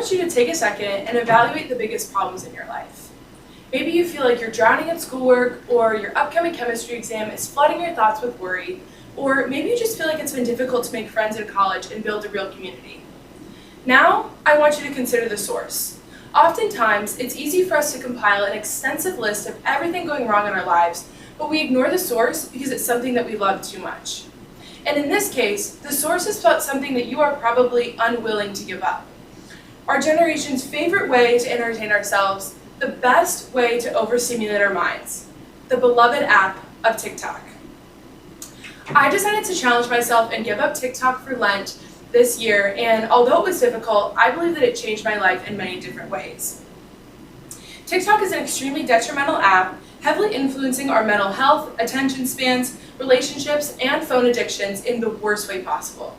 want you to take a second and evaluate the biggest problems in your life. Maybe you feel like you're drowning in schoolwork, or your upcoming chemistry exam is flooding your thoughts with worry, or maybe you just feel like it's been difficult to make friends in college and build a real community. Now, I want you to consider the source. Oftentimes, it's easy for us to compile an extensive list of everything going wrong in our lives, but we ignore the source because it's something that we love too much. And in this case, the source is something that you are probably unwilling to give up. Our generation's favorite way to entertain ourselves, the best way to overstimulate our minds, the beloved app of TikTok. I decided to challenge myself and give up TikTok for Lent this year, and although it was difficult, I believe that it changed my life in many different ways. TikTok is an extremely detrimental app, heavily influencing our mental health, attention spans, relationships, and phone addictions in the worst way possible.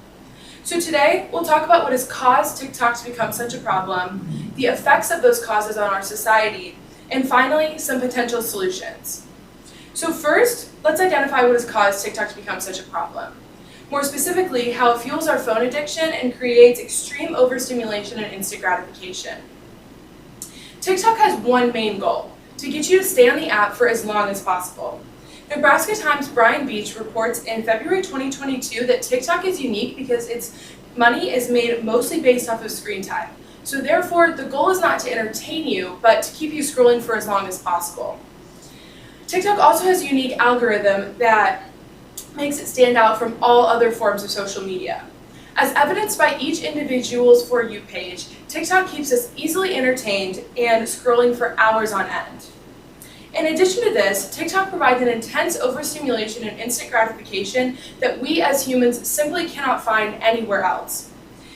So today, we'll talk about what has caused TikTok to become such a problem, the effects of those causes on our society, and finally, some potential solutions. So first, let's identify what has caused TikTok to become such a problem. More specifically, how it fuels our phone addiction and creates extreme overstimulation and instant gratification. TikTok has one main goal: to get you to stay on the app for as long as possible. Nebraska Times' Brian Beach reports in February 2022 that TikTok is unique because its money is made mostly based off of screen time. So therefore, the goal is not to entertain you, but to keep you scrolling for as long as possible. TikTok also has a unique algorithm that makes it stand out from all other forms of social media. As evidenced by each individual's For You page, TikTok keeps us easily entertained and scrolling for hours on end. In addition to this, TikTok provides an intense overstimulation and instant gratification that we as humans simply cannot find anywhere else.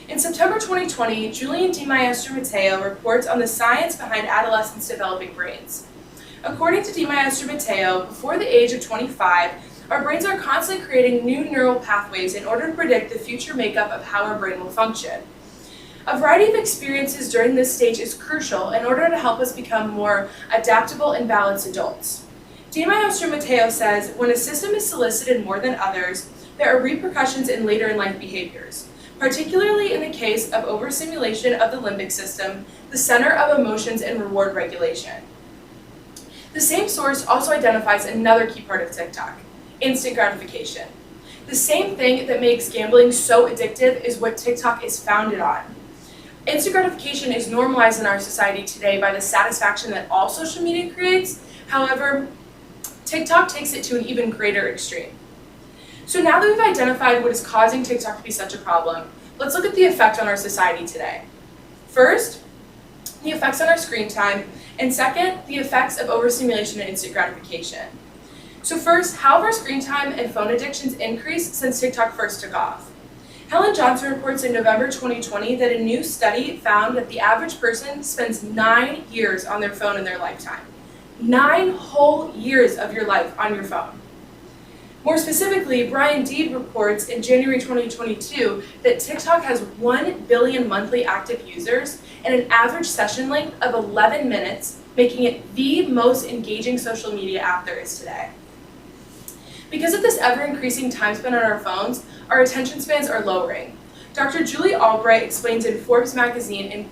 In September 2020, Julian DiMaestro-Matteo reports on the science behind adolescents' developing brains. According to DiMaestro-Matteo, before the age of 25, our brains are constantly creating new neural pathways in order to predict the future makeup of how our brain will function. A variety of experiences during this stage is crucial in order to help us become more adaptable and balanced adults. DiMaestro-Matteo says, when a system is solicited more than others, there are repercussions in later in life behaviors, particularly in the case of overstimulation of the limbic system, the center of emotions and reward regulation. The same source also identifies another key part of TikTok: instant gratification. The same thing that makes gambling so addictive is what TikTok is founded on. Instant gratification is normalized in our society today by the satisfaction that all social media creates. However, TikTok takes it to an even greater extreme. So now that we've identified what is causing TikTok to be such a problem, let's look at the effect on our society today. First, the effects on our screen time, and second, the effects of overstimulation and instant gratification. So first, how have our screen time and phone addictions increased since TikTok first took off? Helen Johnson reports in November 2020 that a new study found that the average person spends 9 years on their phone in their lifetime. 9 whole years of your life on your phone. More specifically, Brian Deed reports in January 2022 that TikTok has 1 billion monthly active users and an average session length of 11 minutes, making it the most engaging social media app there is today. Because of this ever-increasing time spent on our phones, our attention spans are lowering. Dr. Julie Albright explains in Forbes magazine in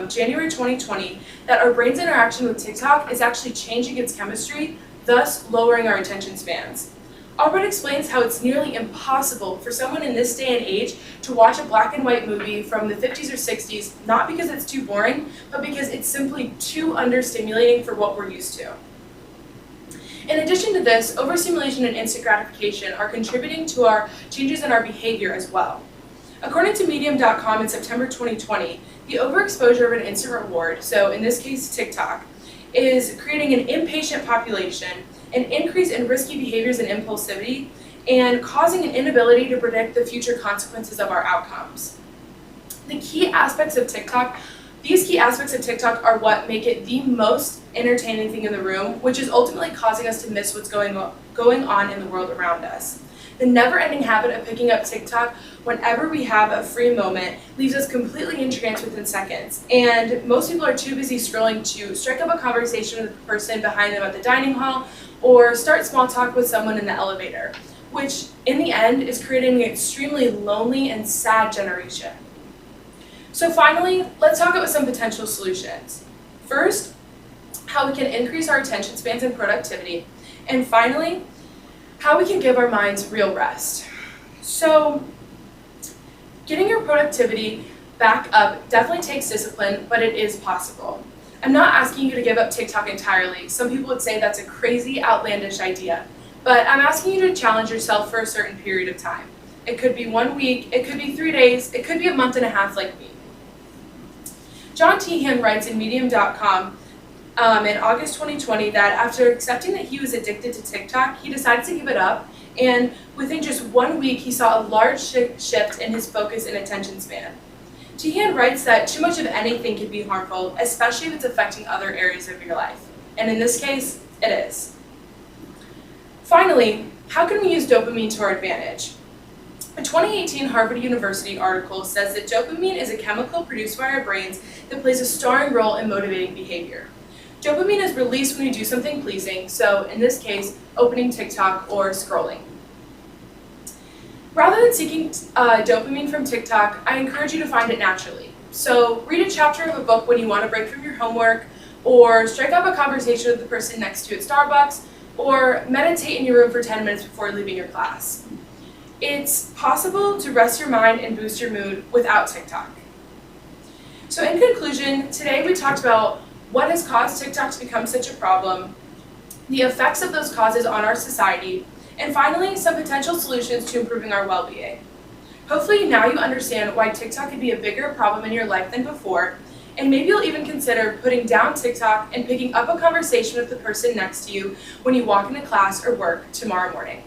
January 2020 that our brain's interaction with TikTok is actually changing its chemistry, thus lowering our attention spans. Albright explains how it's nearly impossible for someone in this day and age to watch a black and white movie from the 50s or 60s, not because it's too boring, but because it's simply too understimulating for what we're used to. In addition to this, overstimulation and instant gratification are contributing to our changes in our behavior as well. According to Medium.com in September 2020, the overexposure of an instant reward, so in this case TikTok, is creating an impatient population, an increase in risky behaviors and impulsivity, and causing an inability to predict the future consequences of our outcomes. These key aspects of TikTok are what make it the most entertaining thing in the room, which is ultimately causing us to miss what's going on in the world around us. The never-ending habit of picking up TikTok whenever we have a free moment leaves us completely entranced within seconds, and most people are too busy scrolling to strike up a conversation with the person behind them at the dining hall or start small talk with someone in the elevator, which in the end is creating an extremely lonely and sad generation. So finally, let's talk about some potential solutions. First, how we can increase our attention spans and productivity. And finally, how we can give our minds real rest. So, getting your productivity back up definitely takes discipline, but it is possible. I'm not asking you to give up TikTok entirely. Some people would say that's a crazy, outlandish idea. But I'm asking you to challenge yourself for a certain period of time. It could be 1 week, it could be 3 days, it could be a month and a half like me. John Tehan writes in Medium.com in August 2020 that after accepting that he was addicted to TikTok, he decided to give it up, and within just 1 week he saw a large shift in his focus and attention span. Tehan writes that too much of anything can be harmful, especially if it's affecting other areas of your life. And in this case, it is. Finally, how can we use dopamine to our advantage? A 2018 Harvard University article says that dopamine is a chemical produced by our brains that plays a starring role in motivating behavior. Dopamine is released when we do something pleasing, so in this case, opening TikTok or scrolling. Rather than seeking dopamine from TikTok, I encourage you to find it naturally. So read a chapter of a book when you want to break from your homework, or strike up a conversation with the person next to you at Starbucks, or meditate in your room for 10 minutes before leaving your class. It's possible to rest your mind and boost your mood without TikTok. So in conclusion, today we talked about what has caused TikTok to become such a problem, the effects of those causes on our society, and finally, some potential solutions to improving our well-being. Hopefully now you understand why TikTok could be a bigger problem in your life than before, and maybe you'll even consider putting down TikTok and picking up a conversation with the person next to you when you walk into class or work tomorrow morning.